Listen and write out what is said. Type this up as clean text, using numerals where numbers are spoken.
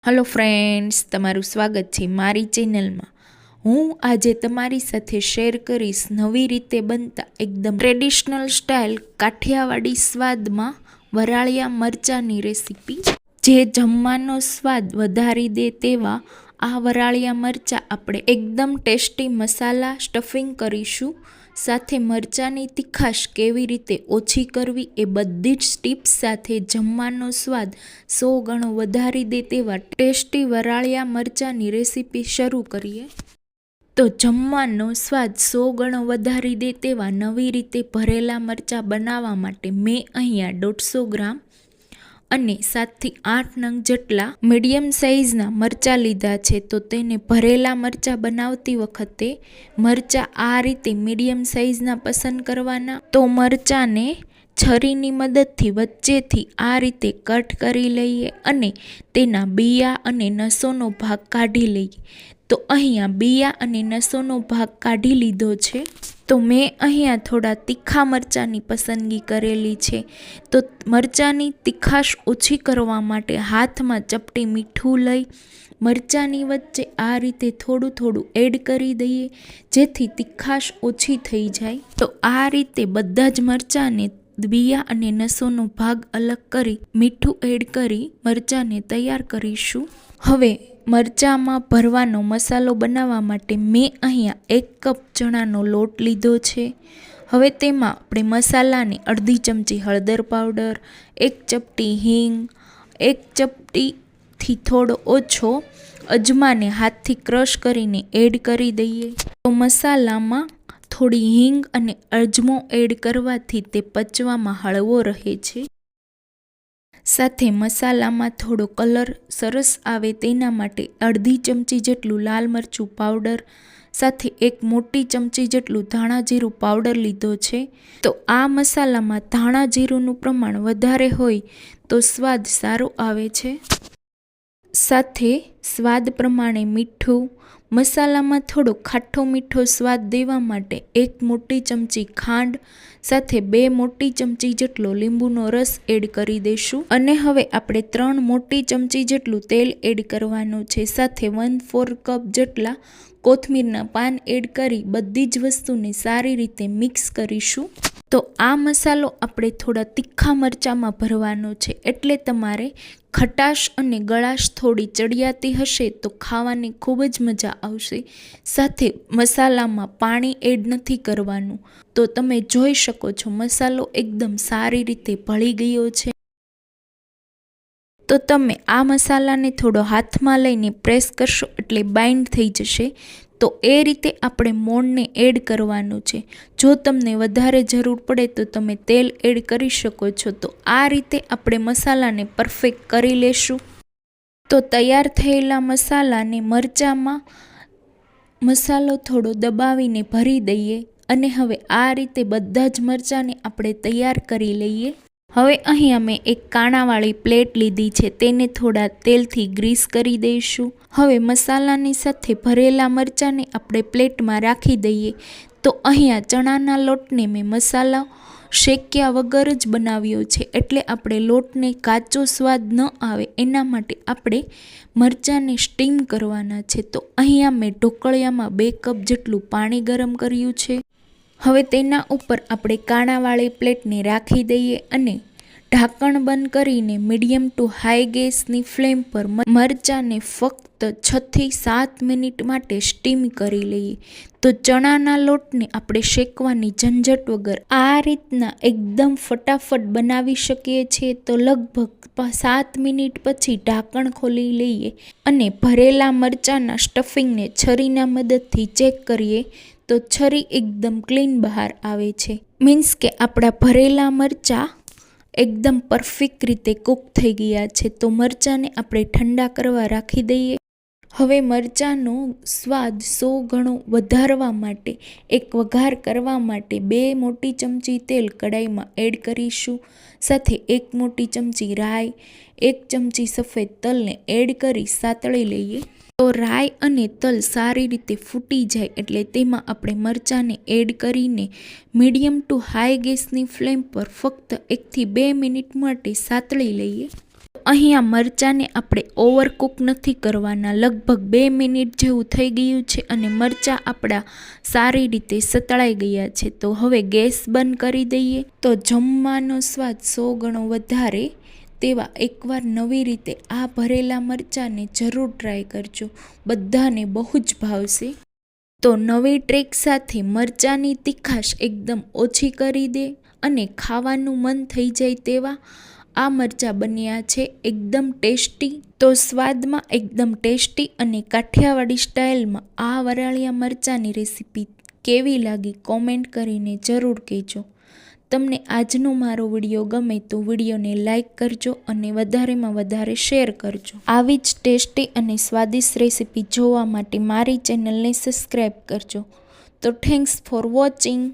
Hello friends, तमारू स्वागत है मारी चेनल में। हूँ आज तमारी साथे शेर करीश नवी रीते बनता एकदम ट्रेडिशनल स्टाइल काठियावाड़ी स्वाद में वराळिया मरचानी रेसिपी, जे जमवानो स्वाद वधारी दे तेवा आ वराळिया मरचा आपणे एकदम टेस्टी मसाला स्टफिंग करीशुं। साथे मरचानी तीखाश केवी रीते ओછી करवी ए बधी ज टिप्स साथे जमवानो स्वाद 100 गणो वधारी दे तेवा टेस्टी वराळिया मरचानी रेसिपी शरू करीए। तो जमवानो स्वाद 100 गणो वधारी दे तेवा नवी रीते भरेला मरचा बनावा माटे मैं अहींया 150 ग्राम અને 7 થી 8 નંગ જેટલા મીડિયમ સાઇઝના મરચાં લીધા છે। તો તેને ભરેલા મરચાં બનાવતી વખતે મરચાં આ રીતે મીડિયમ સાઇઝના પસંદ કરવાના। તો મરચાંને છરીની મદદથી વચ્ચેથી આ રીતે કટ કરી લઈએ અને તેના બીયા અને નસોનો ભાગ કાઢી લઈએ। તો અહીંયા બીયા અને નસોનો ભાગ કાઢી લીધો છે। તો મેં અહીંયા થોડા તીખા મરચાંની પસંદગી કરેલી છે। તો મરચાંની તીખાશ ઓછી કરવા માટે હાથમાં ચપટી મીઠું લઈ મરચાંની વચ્ચે આ રીતે થોડું થોડું એડ કરી દઈએ, જેથી તીખાશ ઓછી થઈ જાય। તો આ રીતે બધા જ મરચાંને બીયા અને નસોનો ભાગ અલગ કરી મીઠું એડ કરી મરચાંને તૈયાર કરીશું। હવે મરચાંમાં ભરવાનો મસાલો બનાવવા માટે મેં અહીંયા 1 કપ ચણાનો લોટ લીધો છે। હવે તેમાં આપણે મસાલાને અડધી ચમચી હળદર પાવડર, 1 ચપટી હિંગ, 1 ચપટીથી થોડો ઓછો અજમાને હાથથી ક્રશ કરીને એડ કરી દઈએ। તો મસાલામાં થોડી હિંગ અને અજમો એડ કરવાથી તે પચવામાં હળવો રહે છે। સાથે મસાલામાં થોડો કલર સરસ આવે તેના માટે અડધી ચમચી જેટલું લાલ મરચું પાવડર, સાથે 1 મોટી ચમચી જેટલું ધાણા જીરું પાવડર લીધો છે। તો આ મસાલામાં ધાણા જીરુંનું પ્રમાણ વધારે હોય તો સ્વાદ સારો આવે છે। સાથે સ્વાદ પ્રમાણે મીઠું, મસાલામાં થોડો ખાટો મીઠો સ્વાદ દેવા માટે 1 મોટી ચમચી ખાંડ, સાથે 2 મોટી ચમચી જેટલો લીંબુનો રસ એડ કરી દઈશું। અને હવે આપણે 3 મોટી ચમચી જેટલું તેલ એડ કરવાનું છે। સાથે 1/4 કપ જેટલા કોથમીરના પાન એડ કરી બધી જ વસ્તુને સારી રીતે મિક્સ કરીશું। તો આ મસાલો આપણે થોડા તીખા મરચાંમાં ભરવાનો છે, એટલે તમારે ખટાશ અને ગળાશ થોડી ચડિયાતી હશે તો ખાવાની ખૂબ જ મજા આવશે। સાથે મસાલામાં પાણી એડ નથી કરવાનું। તો તમે જોઈ શકો છો મસાલો એકદમ સારી રીતે ભળી ગયો છે। તો તમે આ મસાલાને થોડો હાથમાં લઈને પ્રેસ કરશો એટલે બાઇન્ડ થઈ જશે। તો એ રીતે આપણે મોણને એડ કરવાનું છે। જો તમને વધારે જરૂર પડે તો તમે તેલ એડ કરી શકો છો। તો આ રીતે આપણે મસાલાને પરફેક્ટ કરી લેશું। તો તૈયાર થયેલા મસાલાને મરચાંમાં મસાલો થોડો દબાવીને ભરી દઈએ અને હવે આ રીતે બધા જ મરચાંને આપણે તૈયાર કરી લઈએ। હવે અહીંયા મેં એક કાણાવાળી પ્લેટ લીધી છે, તેને થોડા તેલથી ગ્રીસ કરી દઈશું। હવે મસાલાની સાથે ભરેલા મરચાંને આપણે પ્લેટમાં રાખી દઈએ। તો અહીંયા ચણાના લોટને મેં મસાલા શેક્યા વગર જ બનાવ્યો છે, એટલે આપણે લોટને કાચો સ્વાદ ન આવે એના માટે આપણે મરચાંને સ્ટીમ કરવાના છે। તો અહીંયા મેં ઢોકળિયામાં 2 કપ જેટલું પાણી ગરમ કર્યું છે। હવે તેના ઉપર આપણે કાણાવાળી પ્લેટને રાખી દઈએ અને ઢાંકણ બંધ કરીને મીડિયમ ટુ હાઈ ગેસની ફ્લેમ પર મરચાંને ફક્ત 6 થી 7 મિનિટ માટે સ્ટીમ કરી લઈએ। તો ચણાના લોટને આપણે શેકવાની ઝંઝટ વગર આ રીતના એકદમ ફટાફટ બનાવી શકીએ છીએ। તો લગભગ 7 મિનિટ પછી ઢાંકણ ખોલી લઈએ અને ભરેલા મરચાંના સ્ટફિંગને છરીના મદદથી ચેક કરીએ તો છરી એકદમ ક્લીન બહાર આવે છે, મીન્સ કે આપણા ભરેલા મરચાં એકદમ પરફેક્ટ રીતે કૂક થઈ ગયા છે। તો મરચાંને આપણે ઠંડા કરવા રાખી દઈએ। હવે મરચાંનો સ્વાદ 100 ગણો વધારવા માટે એક વઘાર કરવા માટે 2 મોટી ચમચી તેલ કડાઈમાં એડ કરીશું। સાથે 1 મોટી ચમચી રાઈ, 1 ચમચી સફેદ તલને એડ કરી સાતળી લઈએ। તો રાઈ અને તલ સારી રીતે ફૂટી જાય એટલે તેમાં આપણે મરચાંને એડ કરીને મીડિયમ ટુ હાઈ ગેસની ફ્લેમ પર ફક્ત 1 થી 2 મિનિટ માટે સાતળી લઈએ। અહીંયા મરચાંને આપણે ઓવરકુક નથી કરવાના. લગભગ 2 મિનિટ જેવું થઈ ગયું છે અને મરચાં આપણા સારી રીતે સતળાઈ ગયા છે. તો હવે ગેસ બંધ કરી દઈએ. તો જમવાનો સ્વાદ 100 ગણો વધારે તેવા એકવાર નવી રીતે આ ભરેલા મરચાંને જરૂર ટ્રાય કરજો. બધાને બહુ જ ભાવશે. તો નવી ટ્રીક સાથે મરચાંની તીખાશ એકદમ ઓછી કરી દે અને ખાવાનું મન થઈ જાય તેવા આ મરચાં બન્યા છે એકદમ ટેસ્ટી. તો સ્વાદમાં એકદમ ટેસ્ટી અને કાઠિયાવાડી સ્ટાઇલમાં આ વરાળિયા મરચાંની રેસીપી કેવી લાગી કોમેન્ટ કરીને જરૂર કહેજો. તમને આજનો મારો વિડીયો ગમે તો વિડીયોને લાઇક કરજો અને વધારેમાં વધારે શેર કરજો. આવી જ ટેસ્ટી અને સ્વાદિષ્ટ રેસીપી જોવા માટે મારી ચેનલને સબસ્ક્રાઈબ કરજો. તો થેન્ક્સ ફોર વોચિંગ.